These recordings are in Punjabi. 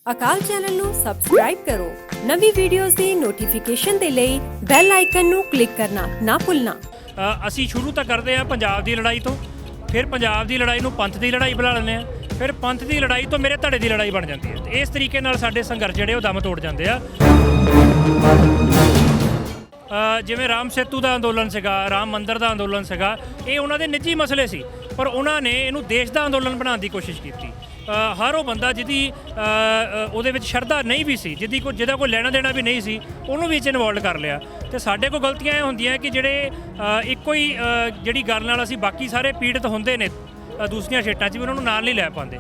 ਅਕਾਲ ਚੈਨਲ ਨੂੰ ਸਬਸਕ੍ਰਾਈਬ ਕਰੋ। ਨਵੀਂ ਵੀਡੀਓਜ਼ ਦੀ ਨੋਟੀਫਿਕੇਸ਼ਨ ਦੇ ਲਈ ਬੈਲ ਆਈਕਨ ਨੂੰ ਕਲਿੱਕ ਕਰਨਾ ਨਾ ਭੁੱਲਣਾ। ਅਸੀਂ ਸ਼ੁਰੂ ਤਾਂ ਕਰਦੇ ਹਾਂ ਪੰਜਾਬ ਦੀ ਲੜਾਈ ਤੋਂ, ਫਿਰ ਪੰਜਾਬ ਦੀ ਲੜਾਈ ਨੂੰ ਪੰਥ ਦੀ ਲੜਾਈ ਬਣਾ ਲੈਂਦੇ ਹਾਂ, ਫਿਰ ਪੰਥ ਦੀ ਲੜਾਈ ਤੋਂ ਮੇਰੇ ਧੜੇ ਦੀ ਲੜਾਈ ਬਣ ਜਾਂਦੀ ਹੈ। ਤੇ ਇਸ ਤਰੀਕੇ ਨਾਲ ਸਾਡੇ ਸੰਘਰਸ਼ ਜਿਹੜੇ ਉਹ ਦਮ ਤੋੜ ਜਾਂਦੇ ਆ। ਜਿਵੇਂ ਰਾਮ ਸੇਤੂ ਦਾ ਅੰਦੋਲਨ ਸੀਗਾ, ਰਾਮ ਮੰਦਿਰ ਦਾ ਅੰਦੋਲਨ ਸੀਗਾ, ਇਹ ਉਹਨਾਂ ਦੇ ਨਿੱਜੀ ਮਸਲੇ ਸੀ, ਪਰ ਉਹਨਾਂ ਨੇ ਇਹਨੂੰ ਦੇਸ਼ ਦਾ ਅੰਦੋਲਨ ਬਣਾਉਣ ਦੀ ਕੋਸ਼ਿਸ਼ ਕੀਤੀ। ਹਰ ਉਹ ਬੰਦਾ ਜਿਹਦੀ ਉਹਦੇ ਵਿੱਚ ਸ਼ਰਧਾ ਨਹੀਂ ਵੀ ਸੀ, ਜਿਹਦਾ ਕੋਈ ਲੈਣਾ ਦੇਣਾ ਵੀ ਨਹੀਂ ਸੀ, ਉਹਨੂੰ ਵੀ ਇਨਵੋਲਵ ਕਰ ਲਿਆ। ਤੇ ਸਾਡੇ ਕੋਲ ਗਲਤੀਆਂ ਇਹ ਹੁੰਦੀਆਂ ਕਿ ਜਿਹੜੇ ਇੱਕੋ ਹੀ ਜਿਹੜੀ ਗੱਲ ਨਾਲ ਅਸੀਂ ਬਾਕੀ ਸਾਰੇ ਪੀੜਤ ਹੁੰਦੇ ਨੇ ਦੂਸਰੀਆਂ ਸਟੇਟਾਂ 'ਚ ਵੀ ਉਹਨਾਂ ਨੂੰ ਨਾਲ ਨਹੀਂ ਲੈ ਪਾਉਂਦੇ।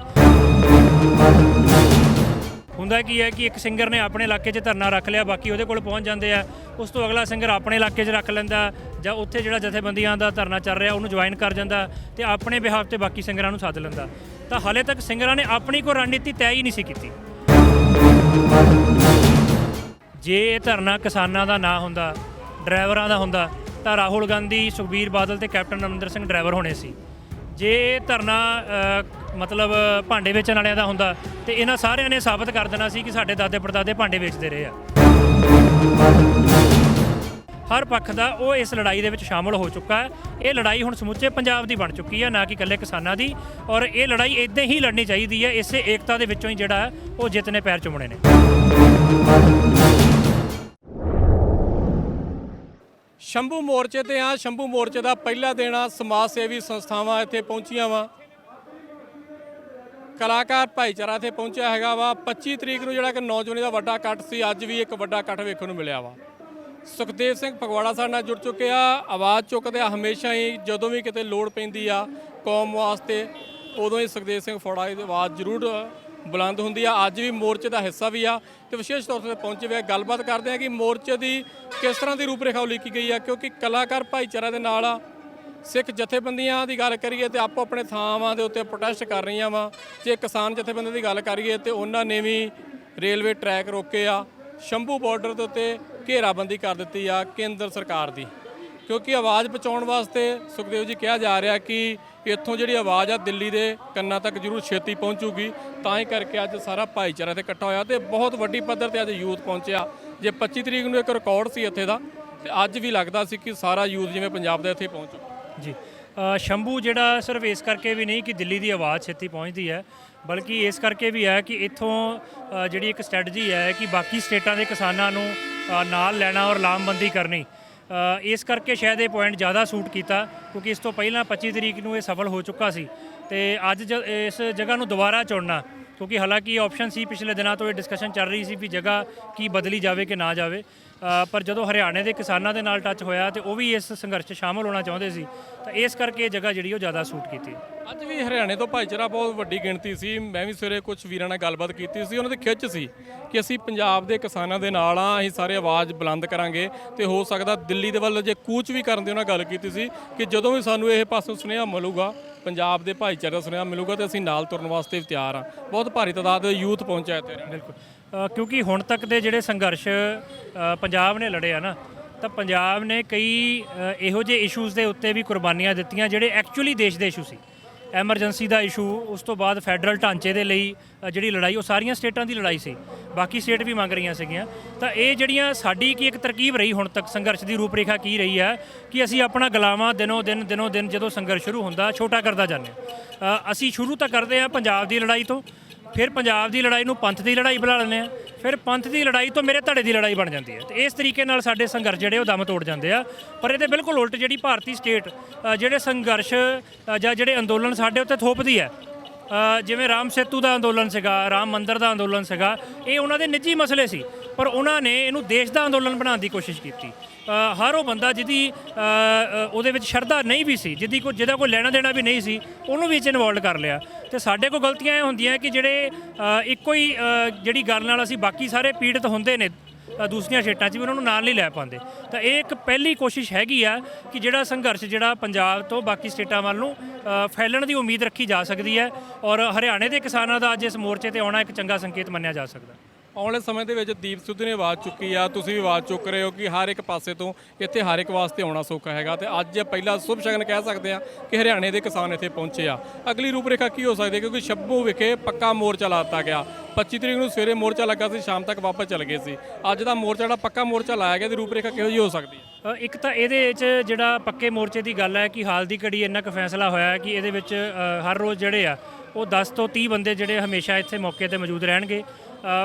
ਹੁੰਦਾ ਕੀ ਹੈ ਕਿ ਇੱਕ ਸਿੰਗਰ ਨੇ ਆਪਣੇ ਇਲਾਕੇ 'ਚ ਧਰਨਾ ਰੱਖ ਲਿਆ, ਬਾਕੀ ਉਹਦੇ ਕੋਲ ਪਹੁੰਚ ਜਾਂਦੇ ਆ। ਉਸ ਤੋਂ ਅਗਲਾ ਸਿੰਗਰ ਆਪਣੇ ਇਲਾਕੇ 'ਚ ਰੱਖ ਲੈਂਦਾ, ਜਾਂ ਉੱਥੇ ਜਿਹੜਾ ਜਥੇਬੰਦੀਆਂ ਦਾ ਧਰਨਾ ਚੱਲ ਰਿਹਾ ਉਹਨੂੰ ਜੁਆਇਨ ਕਰ ਜਾਂਦਾ ਤੇ ਆਪਣੇ ਬਿਹਾਫ 'ਤੇ ਬਾਕੀ ਸਿੰਗਰਾਂ ਨੂੰ ਸੱਦ ਲੈਂਦਾ। ਤਾਂ ਹਾਲੇ ਤੱਕ ਸਿੰਗਰਾਂ ਨੇ ਆਪਣੀ ਕੋਈ ਰਣਨੀਤੀ ਤੈਅ ਹੀ ਨਹੀਂ ਸੀ ਕੀਤੀ। ਜੇ ਇਹ ਧਰਨਾ ਕਿਸਾਨਾਂ ਦਾ ਨਾ ਹੁੰਦਾ, ਡਰਾਈਵਰਾਂ ਦਾ ਹੁੰਦਾ, ਤਾਂ ਰਾਹੁਲ ਗਾਂਧੀ, ਸੁਖਬੀਰ ਬਾਦਲ ਤੇ ਕੈਪਟਨ ਅਮਰਿੰਦਰ ਸਿੰਘ ਡਰਾਈਵਰ ਹੋਣੇ ਸੀ। ਜੇ ਇਹ ਧਰਨਾ ਮਤਲਬ ਭਾਂਡੇ ਵੇਚਣ ਵਾਲਿਆਂ ਦਾ ਹੁੰਦਾ ਤੇ ਇਹਨਾਂ ਸਾਰਿਆਂ ਨੇ ਸਾਬਤ ਕਰ ਦੇਣਾ ਸੀ ਕਿ ਸਾਡੇ ਦਾਦੇ ਪੜਦਾਦੇ ਭਾਂਡੇ ਵੇਚਦੇ ਰਹੇ ਆ। ਹਰ ਪੱਖ ਦਾ ਉਹ ਇਸ ਲੜਾਈ ਦੇ ਵਿੱਚ ਸ਼ਾਮਲ ਹੋ ਚੁੱਕਾ ਹੈ। ਇਹ ਲੜਾਈ ਹੁਣ ਸਮੁੱਚੇ ਪੰਜਾਬ ਦੀ ਬਣ ਚੁੱਕੀ ਹੈ, ਨਾ ਕਿ ਇਕੱਲੇ ਕਿਸਾਨਾਂ ਦੀ। ਔਰ ਇਹ ਲੜਾਈ ਇੱਦਾਂ ਹੀ ਲੜਨੀ ਚਾਹੀਦੀ ਹੈ। ਇਸੇ ਏਕਤਾ ਦੇ ਵਿੱਚੋਂ ਹੀ ਜਿਹੜਾ ਉਹ ਜਿੱਤ ਨੇ ਪੈਰ ਚੁੰਮਣੇ ਨੇ। ਸ਼ੰਭੂ ਮੋਰਚੇ ਤੇ ਆ। ਸ਼ੰਭੂ ਮੋਰਚੇ ਦਾ ਪਹਿਲਾ ਦਿਨ ਆ। ਸਮਾਜ ਸੇਵੀ ਸੰਸਥਾਵਾਂ ਇੱਥੇ ਪਹੁੰਚੀਆਂ ਵਾ, ਕਲਾਕਾਰ ਭਾਈਚਾਰਾ ਇੱਥੇ ਪਹੁੰਚਿਆ ਹੈਗਾ ਵਾ। 25 ਤਰੀਕ ਨੂੰ ਜਿਹੜਾ ਕਿ ਨੌਜਵਾਨੀ ਦਾ ਵੱਡਾ ਇਕੱਠ ਸੀ, ਅੱਜ ਵੀ ਇੱਕ ਵੱਡਾ ਇਕੱਠ ਵੇਖਣ ਨੂੰ ਮਿਲਿਆ ਵਾ। ਸੁਖਦੇਵ ਸਿੰਘ ਫਗਵਾੜਾ ਸਾਡੇ ਨਾਲ ਜੁੜ ਚੁੱਕੇ ਆ। ਆਵਾਜ਼ ਚੁੱਕਦੇ ਆ ਹਮੇਸ਼ਾ ਹੀ, ਜਦੋਂ ਵੀ ਕਿਤੇ ਲੋੜ ਪੈਂਦੀ ਆ ਕੌਮ ਵਾਸਤੇ, ਉਦੋਂ ਹੀ ਸੁਖਦੇਵ ਸਿੰਘ ਫਗਵਾੜਾ ਦੀ ਆਵਾਜ਼ ਜ਼ਰੂਰ ਬੁਲੰਦ ਹੁੰਦੀ ਆ। ਅੱਜ ਵੀ ਮੋਰਚੇ ਦਾ ਹਿੱਸਾ ਵੀ ਆ ਤੇ ਵਿਸ਼ੇਸ਼ ਤੌਰ 'ਤੇ ਪਹੁੰਚੇ ਹੋਏ। ਗੱਲਬਾਤ ਕਰਦੇ ਆ ਕਿ ਮੋਰਚੇ ਦੀ ਕਿਸ ਤਰ੍ਹਾਂ ਦੀ ਰੂਪਰੇਖਾ ਉਲੀਕੀ ਗਈ ਆ, ਕਿਉਂਕਿ ਕਲਾਕਾਰ ਭਾਈਚਾਰਾ ਦੇ ਨਾਲ ਆ। ਸਿੱਖ ਜਥੇਬੰਦੀਆਂ ਦੀ ਗੱਲ ਕਰੀਏ ਤੇ ਆਪੋ ਆਪਣੇ ਥਾਵਾਂ ਦੇ ਉੱਤੇ ਪ੍ਰੋਟੈਸਟ ਕਰ ਰਹੀਆਂ ਵਾ। ਜੇ ਕਿਸਾਨ ਜਥੇਬੰਦੀਆਂ ਦੀ ਗੱਲ ਕਰੀਏ ਤੇ ਉਹਨਾਂ ਨੇ ਵੀ ਰੇਲਵੇ ਟਰੈਕ ਰੋਕੇ ਆ। ਸ਼ੰਭੂ ਬਾਰਡਰ ਦੇ ਉੱਤੇ ਘੇਰਾਬੰਦੀ ਕਰ ਦਿੱਤੀ ਆ ਕੇਂਦਰ ਸਰਕਾਰ ਦੀ, ਕਿਉਂਕਿ ਆਵਾਜ਼ ਪਹੁੰਚਾਉਣ ਵਾਸਤੇ ਸੁਖਦੇਵ ਜੀ ਕਿਹਾ ਜਾ ਰਿਹਾ ਕਿ ਇੱਥੋਂ ਜਿਹੜੀ ਆਵਾਜ਼ ਆ ਦਿੱਲੀ ਦੇ ਕੰਨਾਂ ਤੱਕ ਜ਼ਰੂਰ ਛੇਤੀ ਪਹੁੰਚੂਗੀ। ਤਾਂ ਹੀ ਕਰਕੇ ਅੱਜ ਸਾਰਾ ਭਾਈਚਾਰਾ ਇੱਥੇ ਇਕੱਠਾ ਹੋਇਆ ਤੇ ਬਹੁਤ ਵੱਡੀ ਪੱਧਰ ਤੇ ਅੱਜ ਯੂਥ ਪਹੁੰਚਿਆ। ਜੇ 25 ਤਰੀਕ ਨੂੰ ਇੱਕ ਰਿਕਾਰਡ ਸੀ ਇੱਥੇ ਦਾ, ਤੇ ਅੱਜ ਵੀ ਲੱਗਦਾ ਸੀ ਕਿ ਸਾਰਾ ਯੂਥ ਜਿਵੇਂ ਪੰਜਾਬ ਦਾ ਇੱਥੇ ਪਹੁੰਚੂ ਜੀ। ਸ਼ੰਭੂ ਜਿਹੜਾ ਸਿਰਫ ਇਸ ਕਰਕੇ ਵੀ ਨਹੀਂ ਕਿ ਦਿੱਲੀ ਦੀ ਆਵਾਜ਼ ਛੇਤੀ ਪਹੁੰਚਦੀ ਹੈ, ਬਲਕਿ ਇਸ ਕਰਕੇ ਵੀ ਹੈ ਕਿ ਇੱਥੋਂ ਜਿਹੜੀ ਇੱਕ ਸਟ੍ਰੈਟਜੀ ਹੈ ਕਿ ਬਾਕੀ ਸਟੇਟਾਂ ਦੇ ਕਿਸਾਨਾਂ ਨੂੰ ਨਾਲ ਲੈਣਾ ਔਰ ਲਾਮਬੰਦੀ ਕਰਨੀ। ਇਸ ਕਰਕੇ ਸ਼ਾਇਦ ਇਹ ਪੁਆਇੰਟ ਜ਼ਿਆਦਾ ਸੂਟ ਕੀਤਾ, ਕਿਉਂਕਿ ਇਸ ਤੋਂ ਪਹਿਲਾਂ 25 ਤਰੀਕ ਨੂੰ ਇਹ ਸਫਲ ਹੋ ਚੁੱਕਾ ਸੀ। ਤੇ ਅੱਜ ਇਸ ਜਗ੍ਹਾ ਨੂੰ ਦੁਬਾਰਾ ਚੁਣਨਾ, ਕਿਉਂਕਿ ਹਾਲਾਂਕਿ ਆਪਸ਼ਨ ਸੀ, ਪਿਛਲੇ ਦਿਨਾਂ ਤੋਂ ਇਹ ਡਿਸਕਸ਼ਨ ਚੱਲ ਰਹੀ ਸੀ ਵੀ ਜਗ੍ਹਾ ਕੀ ਬਦਲੀ ਜਾਵੇ ਕਿ ਨਾ ਜਾਵੇ, ਪਰ ਜਦੋਂ ਹਰਿਆਣੇ ਦੇ ਕਿਸਾਨਾਂ ਦੇ ਨਾਲ ਟੱਚ ਹੋਇਆ ਤੇ ਉਹ ਵੀ ਇਸ ਸੰਘਰਸ਼ 'ਚ ਸ਼ਾਮਲ ਹੋਣਾ ਚਾਹੁੰਦੇ ਸੀ, ਤਾਂ ਇਸ ਕਰਕੇ ਇਹ ਜਗ੍ਹਾ ਜਿਹੜੀ ਉਹ ਜ਼ਿਆਦਾ ਸੂਟ ਕੀਤੀ। ਅੱਜ ਵੀ ਹਰਿਆਣੇ ਤੋਂ ਭਾਈਚਾਰਾ ਬਹੁਤ ਵੱਡੀ ਗਿਣਤੀ ਸੀ। ਮੈਂ ਵੀ ਸਵੇਰੇ ਕੁਝ ਵੀਰਾਂ ਨਾਲ ਗੱਲਬਾਤ ਕੀਤੀ ਸੀ, ਉਹਨਾਂ ਦੀ ਖਿੱਚ ਸੀ ਕਿ ਅਸੀਂ ਪੰਜਾਬ ਦੇ ਕਿਸਾਨਾਂ ਦੇ ਨਾਲ ਆ, ਅਸੀਂ ਸਾਰੇ ਆਵਾਜ਼ ਬੁਲੰਦ ਕਰਾਂਗੇ ਤੇ ਹੋ ਸਕਦਾ ਦਿੱਲੀ ਦੇ ਵੱਲ ਜੇ ਕੂਚ ਵੀ ਕਰਨ ਦੀ ਉਹਨਾਂ ਗੱਲ ਕੀਤੀ ਸੀ ਕਿ ਜਦੋਂ ਵੀ ਸਾਨੂੰ ਇਹ ਪਾਸੋਂ ਸੁਨੇਹਾ ਮਿਲੂਗਾ, ਪੰਜਾਬ ਦੇ ਭਾਈਚਾਰੇ ਦਾ ਸੁਨੇਹਾ ਮਿਲੂਗਾ, ਤੇ ਅਸੀਂ ਨਾਲ ਤੁਰਨ ਵਾਸਤੇ ਵੀ ਤਿਆਰ ਹਾਂ। ਬਹੁਤ ਭਾਰੀ ਤਾਦਾਦ ਵਿੱਚ ਯੂਥ ਪਹੁੰਚਿਆ ਇੱਥੇ। ਬਿਲਕੁਲ, ਕਿਉਂਕਿ ਹੁਣ ਤੱਕ ਦੇ ਜਿਹੜੇ ਸੰਘਰਸ਼ ਪੰਜਾਬ ਨੇ ਲੜੇ ਆ ਨਾ, ਤਾਂ ਪੰਜਾਬ ਨੇ ਕਈ ਇਹੋ ਜਿਹੇ ਇਸ਼ੂਜ਼ ਦੇ ਉੱਤੇ ਵੀ ਕੁਰਬਾਨੀਆਂ ਦਿੱਤੀਆਂ ਜਿਹੜੇ ਐਕਚੁਅਲੀ ਦੇਸ਼ ਦੇ ਇਸ਼ੂ ਸੀ। ਐਮਰਜੈਂਸੀ ਦਾ ਇਸ਼ੂ, ਉਸ ਤੋਂ ਬਾਅਦ ਫੈਡਰਲ ਢਾਂਚੇ ਦੇ ਲਈ ਜਿਹੜੀ ਲੜਾਈ, ਉਹ ਸਾਰੀਆਂ ਸਟੇਟਾਂ ਦੀ ਲੜਾਈ ਸੀ, ਬਾਕੀ ਸਟੇਟ ਵੀ ਮੰਗ ਰਹੀਆਂ ਸੀਗੀਆਂ। ਤਾਂ ਇਹ ਜਿਹੜੀਆਂ ਸਾਡੀ ਕੀ ਇੱਕ ਤਰਕੀਬ ਰਹੀ ਹੁਣ ਤੱਕ, ਸੰਘਰਸ਼ ਦੀ ਰੂਪਰੇਖਾ ਕੀ ਰਹੀ ਹੈ ਕਿ ਅਸੀਂ ਆਪਣਾ ਗੁਲਾਮਾਂ ਦਿਨੋਂ ਦਿਨ ਜਦੋਂ ਸੰਘਰਸ਼ ਸ਼ੁਰੂ ਹੁੰਦਾ ਛੋਟਾ ਕਰਦਾ ਜਾਂਦੇ ਹਾਂ। ਅਸੀਂ ਸ਼ੁਰੂ ਤਾਂ ਕਰਦੇ ਹਾਂ ਪੰਜਾਬ ਦੀ ਲੜਾਈ ਤੋਂ, ਫਿਰ ਪੰਜਾਬ ਦੀ ਲੜਾਈ ਨੂੰ ਪੰਥ ਦੀ ਲੜਾਈ ਬਣਾ ਲੈਂਦੇ ਹਾਂ, ਫਿਰ ਪੰਥ ਦੀ ਲੜਾਈ ਤੋਂ ਮੇਰੇ ਧੜੇ ਦੀ ਲੜਾਈ ਬਣ ਜਾਂਦੀ ਹੈ। ਤੇ ਇਸ ਤਰੀਕੇ ਨਾਲ ਸਾਡੇ ਸੰਘਰਸ਼ ਜਿਹੜੇ ਉਹ ਦਮ ਤੋੜ ਜਾਂਦੇ ਆ। ਪਰ ਇਹਦੇ ਬਿਲਕੁਲ ਉਲਟ ਜਿਹੜੀ ਭਾਰਤੀ ਸਟੇਟ ਜਿਹੜੇ ਸੰਘਰਸ਼ ਜਾਂ ਜਿਹੜੇ ਅੰਦੋਲਨ ਸਾਡੇ ਉੱਤੇ ਥੋਪਦੀ ਹੈ, ਜਿਵੇਂ ਰਾਮ ਸੇਤੂ ਦਾ ਅੰਦੋਲਨ ਸੀਗਾ, ਰਾਮ ਮੰਦਿਰ ਦਾ ਅੰਦੋਲਨ ਸੀਗਾ, ਇਹ ਉਹਨਾਂ ਦੇ ਨਿੱਜੀ ਮਸਲੇ ਸੀ, ਪਰ ਉਹਨਾਂ ਨੇ ਇਹਨੂੰ ਦੇਸ਼ ਦਾ ਅੰਦੋਲਨ ਬਣਾਉਣ ਦੀ ਕੋਸ਼ਿਸ਼ ਕੀਤੀ। ਹਰ ਉਹ ਬੰਦਾ ਜਿਹਦੀ ਉਹਦੇ ਵਿੱਚ ਸ਼ਰਧਾ ਨਹੀਂ ਵੀ ਸੀ, ਜਿਹਦਾ ਕੋਈ ਲੈਣਾ ਦੇਣਾ ਵੀ ਨਹੀਂ ਸੀ, ਉਹਨੂੰ ਵੀ ਇਨਵੋਲਵ ਕਰ ਲਿਆ। ਤੇ ਸਾਡੇ ਕੋਲ ਗਲਤੀਆਂ ਇਹ ਹੁੰਦੀਆਂ ਕਿ ਜਿਹੜੇ ਇੱਕੋ ਹੀ ਜਿਹੜੀ ਗੱਲ ਨਾਲ ਅਸੀਂ ਬਾਕੀ ਸਾਰੇ ਪੀੜਤ ਹੁੰਦੇ ਨੇ ਦੂਸਰੀਆਂ ਸਟੇਟਾਂ 'ਚ ਵੀ ਉਹਨਾਂ ਨੂੰ ਨਾਲ ਨਹੀਂ ਲੈ ਪਾਉਂਦੇ। ਤਾਂ ਇਹ ਇੱਕ ਪਹਿਲੀ ਕੋਸ਼ਿਸ਼ ਹੈਗੀ ਆ ਕਿ ਜਿਹੜਾ ਸੰਘਰਸ਼ ਜਿਹੜਾ ਪੰਜਾਬ ਤੋਂ ਬਾਕੀ ਸਟੇਟਾਂ ਵੱਲ ਨੂੰ ਫੈਲਣ ਦੀ ਉਮੀਦ ਰੱਖੀ ਜਾ ਸਕਦੀ ਹੈ। ਔਰ ਹਰਿਆਣੇ ਦੇ ਕਿਸਾਨਾਂ ਦਾ ਅੱਜ ਇਸ ਮੋਰਚੇ ਤੇ ਆਉਣਾ ਇੱਕ ਚੰਗਾ ਸੰਕੇਤ ਮੰਨਿਆ ਜਾ ਸਕਦਾ। ਆਉਣ ਵਾਲੇ ਸਮੇਂ ਦੇ ਵਿੱਚ ਦੀਪ ਸਿੱਧੂ ਨੇ ਆਵਾਜ਼ ਚੁੱਕੀ ਆ, ਤੁਸੀਂ ਵੀ ਆਵਾਜ਼ ਚੁੱਕ ਰਹੇ ਹੋ ਕਿ ਹਰ ਇੱਕ ਪਾਸੇ ਤੋਂ ਇੱਥੇ ਹਰ ਇੱਕ ਵਾਸਤੇ ਆਉਣਾ ਸੌਖਾ ਹੈਗਾ। ਤੇ ਅੱਜ ਪਹਿਲਾ ਸ਼ੁਭ ਸ਼ਗਨ ਕਹਿ ਸਕਦੇ ਆ ਕਿ ਹਰਿਆਣੇ ਦੇ ਕਿਸਾਨ ਇੱਥੇ ਪਹੁੰਚੇ ਆ। ਅਗਲੀ ਰੂਪਰੇਖਾ ਕੀ ਹੋ ਸਕਦੀ ਹੈ, ਕਿਉਂਕਿ ਸ਼ੰਭੂ ਵਿਖੇ ਪੱਕਾ ਮੋਰਚਾ ਲਾ ਦਿੱਤਾ ਗਿਆ। 25 ਤਰੀਕ ਨੂੰ ਸਵੇਰੇ ਮੋਰਚਾ ਲੱਗਾ ਸੀ, ਸ਼ਾਮ ਤੱਕ ਵਾਪਸ ਚਲੇ ਗਏ ਸੀ। ਅੱਜ ਦਾ ਮੋਰਚਾ ਜਿਹੜਾ ਪੱਕਾ ਮੋਰਚਾ ਲਾਇਆ ਗਿਆ, ਦੀ ਰੂਪਰੇਖਾ ਕਿਹੋ ਜਿਹੀ ਹੋ ਸਕਦੀ ਹੈ? ਇੱਕ ਤਾਂ ਇਹਦੇ 'ਚ ਜਿਹੜਾ ਪੱਕੇ ਮੋਰਚੇ ਦੀ ਗੱਲ ਹੈ ਕਿ ਹਾਲ ਦੀ ਘੜੀ ਇੰਨਾ ਕੁ ਫੈਸਲਾ ਹੋਇਆ ਹੈ ਕਿ ਇਹਦੇ ਵਿੱਚ ਹਰ ਰੋਜ਼ ਜਿਹੜੇ ਆ ਉਹ 10 ਤੋਂ 30 ਬੰਦੇ ਜਿਹੜੇ ਹਮੇਸ਼ਾ ਇੱਥੇ ਮੌਕੇ ਤੇ ਮੌਜੂਦ ਰਹਿਣਗੇ।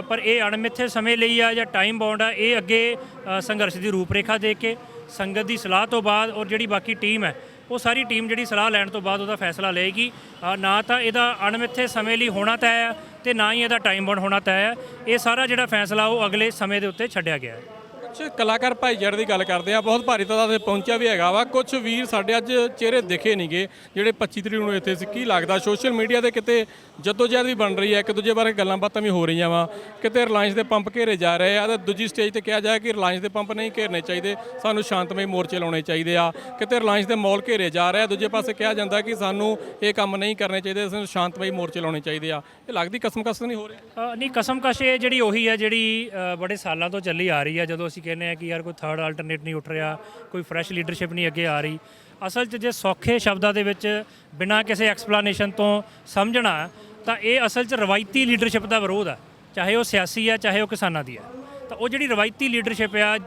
ਪਰ ਇਹ ਅਣਮਿੱਥੇ ਸਮੇਂ ਲਈ ਆ ਜਾਂ ਟਾਈਮ ਬਾਉਂਡ ਆ, ਇਹ ਅੱਗੇ ਸੰਘਰਸ਼ ਦੀ ਰੂਪਰੇਖਾ ਦੇ ਕੇ ਸੰਗਤ ਦੀ ਸਲਾਹ ਤੋਂ ਬਾਅਦ ਔਰ ਜਿਹੜੀ ਬਾਕੀ ਟੀਮ ਹੈ ਉਹ ਸਾਰੀ ਟੀਮ ਜਿਹੜੀ ਸਲਾਹ ਲੈਣ ਤੋਂ ਬਾਅਦ ਉਹਦਾ ਫੈਸਲਾ ਲਏਗੀ। ਨਾ ਤਾਂ ਇਹਦਾ ਅਣਮਿੱਥੇ ਸਮੇਂ ਲਈ ਹੋਣਾ ਤੈਅ ਹੈ ਤੇ ਨਾ ਹੀ ਇਹਦਾ ਟਾਈਮ ਬਾਉਂਡ ਹੋਣਾ ਤੈਅ ਹੈ। ਇਹ ਸਾਰਾ ਜਿਹੜਾ ਫੈਸਲਾ ਉਹ ਅਗਲੇ ਸਮੇਂ ਦੇ ਉੱਤੇ ਛੱਡਿਆ ਗਿਆ ਹੈ। ਕੁਝ ਕਲਾਕਾਰ ਭਾਈਚਾਰੇ ਦੀ ਗੱਲ ਕਰਦੇ ਆ, ਬਹੁਤ ਭਾਰੀ ਤਾਦਾਦ 'ਤੇ ਪਹੁੰਚਿਆ ਵੀ ਹੈਗਾ ਵਾ। ਕੁਝ ਵੀਰ ਸਾਡੇ ਅੱਜ ਚਿਹਰੇ ਦਿਖੇ ਨਹੀਂਗੇ ਜਿਹੜੇ 25 ਤਰੀਕ ਨੂੰ ਇੱਥੇ ਸੀ। ਕੀ ਲੱਗਦਾ ਸੋਸ਼ਲ ਮੀਡੀਆ ਤੇ ਕਿਤੇ ਜਦੋਜਹਿਦ ਵੀ ਬਣ ਰਹੀ ਹੈ, ਇੱਕ ਦੂਜੇ ਬਾਰੇ ਗੱਲਾਂ ਬਾਤਾਂ ਵੀ ਹੋ ਰਹੀਆਂ ਵਾ, ਕਿਤੇ ਰਿਲਾਇੰਸ ਦੇ ਪੰਪ ਘੇਰੇ ਜਾ ਰਹੇ ਆ ਤੇ ਦੂਜੀ ਸਟੇਜ ਤੇ ਕਿਹਾ ਜਾਏ ਕਿ ਰਿਲਾਇੰਸ ਦੇ ਪੰਪ ਨਹੀਂ ਘੇਰਨੇ ਚਾਹੀਦੇ, ਸਾਨੂੰ ਸ਼ਾਂਤਮਈ ਮੋਰਚੇ ਲਾਉਣੇ ਚਾਹੀਦੇ ਆ। ਕਿਤੇ ਰਿਲਾਇੰਸ ਦੇ ਮਾਲ ਘੇਰੇ ਜਾ ਰਹੇ ਆ, ਦੂਜੇ ਪਾਸੇ ਕਿਹਾ ਜਾਂਦਾ ਕਿ ਸਾਨੂੰ ਇਹ ਕੰਮ ਨਹੀਂ ਕਰਨੇ ਚਾਹੀਦੇ, ਸਾਨੂੰ ਸ਼ਾਂਤਮਈ ਮੋਰਚੇ ਲਾਉਣੇ ਚਾਹੀਦੇ ਆ। ਇਹ ਲੱਗਦੀ ਕਸਮਕਸ ਨਹੀਂ ਹੋ ਰਹੀ? ਨਹੀਂ, ਕਸਮਕਸ਼ ਇਹ ਜਿਹੜੀ ਉਹੀ ਹੈ ਜਿਹੜੀ ਬੜੇ ਸਾਲਾਂ ਤੋਂ ਚੱਲੀ ਆ ਰਹੀ ਹੈ। ਜਦੋਂ ਅਸੀਂ ਕਹਿੰਦੇ ਆ ਕਿ ਯਾਰ ਕੋਈ ਥਰਡ ਆਲਟਰਨੇਟ ਨਹੀਂ ਉੱਠ ਰਿਹਾ, ਕੋਈ ਫਰੈਸ਼ ਲੀਡਰਸ਼ਿਪ ਨਹੀਂ ਅੱਗੇ ਆ ਰਹੀ। ਅਸਲ 'ਚ ਜੇ ਸੌਖੇ ਸ਼ਬਦਾਂ ਦੇ ਵਿੱਚ ਬਿਨਾਂ ਕਿਸੇ ਐਕਸਪਲੇਨੇਸ਼ਨ ਤੋਂ ਸਮਝਣਾ ਤਾਂ ਇਹ ਅਸਲ 'ਚ ਰਵਾਇਤੀ ਲੀਡਰਸ਼ਿਪ ਦਾ ਵਿਰੋਧ ਹੈ, ਚਾਹੇ ਉਹ ਸਿਆਸੀ ਹੈ ਚਾਹੇ ਉਹ ਕਿਸਾਨਾਂ ਦੀ ਹੈ। ਤਾਂ ਉਹ ਜਿਹੜੀ ਰਵਾਇਤੀ ਲੀਡਰਸ਼ਿਪ ਆ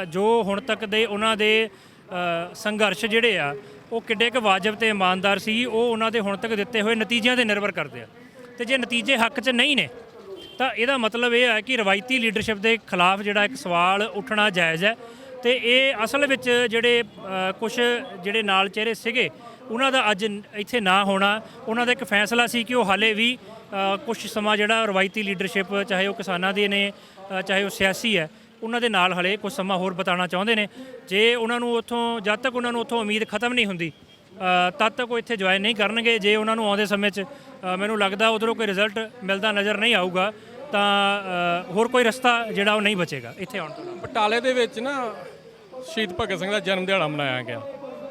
ਜੋ ਹੁਣ ਤੱਕ ਦੇ ਉਹਨਾਂ ਦੇ ਸੰਘਰਸ਼ ਜਿਹੜੇ ਆ ਉਹ ਕਿੱਡੇ ਕੁ ਵਾਜਬ ਤੇ ਇਮਾਨਦਾਰ ਸੀ, ਉਹ ਉਹਨਾਂ ਦੇ ਹੁਣ ਤੱਕ ਦਿੱਤੇ ਹੋਏ ਨਤੀਜਿਆਂ ਤੇ ਨਿਰਭਰ ਕਰਦੇ ਆ। ਤੇ ਜੇ ਨਤੀਜੇ ਹੱਕ 'ਚ ਨਹੀਂ ਨੇ ਤਾਂ ਇਹਦਾ ਮਤਲਬ ਇਹ ਹੈ ਕਿ ਰਵਾਇਤੀ ਲੀਡਰਸ਼ਿਪ ਦੇ ਖਿਲਾਫ ਜਿਹੜਾ ਇੱਕ ਸਵਾਲ ਉੱਠਣਾ ਜਾਇਜ਼ ਹੈ। ਤੇ ਇਹ ਅਸਲ ਵਿੱਚ ਜਿਹੜੇ ਕੁਝ ਜਿਹੜੇ ਨਾਲ ਚਿਹਰੇ ਸੀਗੇ ਉਹਨਾਂ ਦਾ ਅੱਜ ਇੱਥੇ ਨਾ ਹੋਣਾ, ਉਹਨਾਂ ਦਾ ਇੱਕ ਫੈਸਲਾ ਸੀ ਕਿ ਉਹ ਹਾਲੇ ਵੀ ਕੁਝ ਸਮਾਂ ਜਿਹੜਾ ਰਵਾਇਤੀ ਲੀਡਰਸ਼ਿਪ ਚਾਹੇ ਉਹ ਕਿਸਾਨਾਂ ਦੀ ਨੇ ਚਾਹੇ ਉਹ ਸਿਆਸੀ ਹੈ ਉਹਨਾਂ ਦੇ ਨਾਲ ਹਲੇ ਕੁਝ ਸਮਾਂ ਹੋਰ ਬਿਤਾਉਣਾ ਚਾਹੁੰਦੇ ਨੇ। ਜੇ ਉਹਨਾਂ ਨੂੰ ਉੱਥੋਂ ਜਦ ਤੱਕ ਉਹਨਾਂ ਨੂੰ ਉੱਥੋਂ ਉਮੀਦ ਖਤਮ ਨਹੀਂ ਹੁੰਦੀ ਤਦ ਤੱਕ ਉਹ ਇੱਥੇ ਜੁਆਇਨ ਨਹੀਂ ਕਰਨਗੇ। ਜੇ ਉਹਨਾਂ ਨੂੰ ਆਉਂਦੇ ਸਮੇਂ 'ਚ ਮੈਨੂੰ ਲੱਗਦਾ ਉੱਧਰੋਂ ਕੋਈ ਰਿਜ਼ਲਟ ਮਿਲਦਾ ਨਜ਼ਰ ਨਹੀਂ ਆਊਗਾ ਤਾਂ ਹੋਰ ਕੋਈ ਰਸਤਾ ਜਿਹੜਾ ਉਹ ਨਹੀਂ ਬਚੇਗਾ ਇੱਥੇ ਆਉਣ ਤੋਂ। ਬਟਾਲੇ ਦੇ ਵਿੱਚ ਨਾ ਸ਼ਹੀਦ ਭਗਤ ਸਿੰਘ ਦਾ ਜਨਮ ਦਿਹਾੜਾ ਮਨਾਇਆ ਗਿਆ,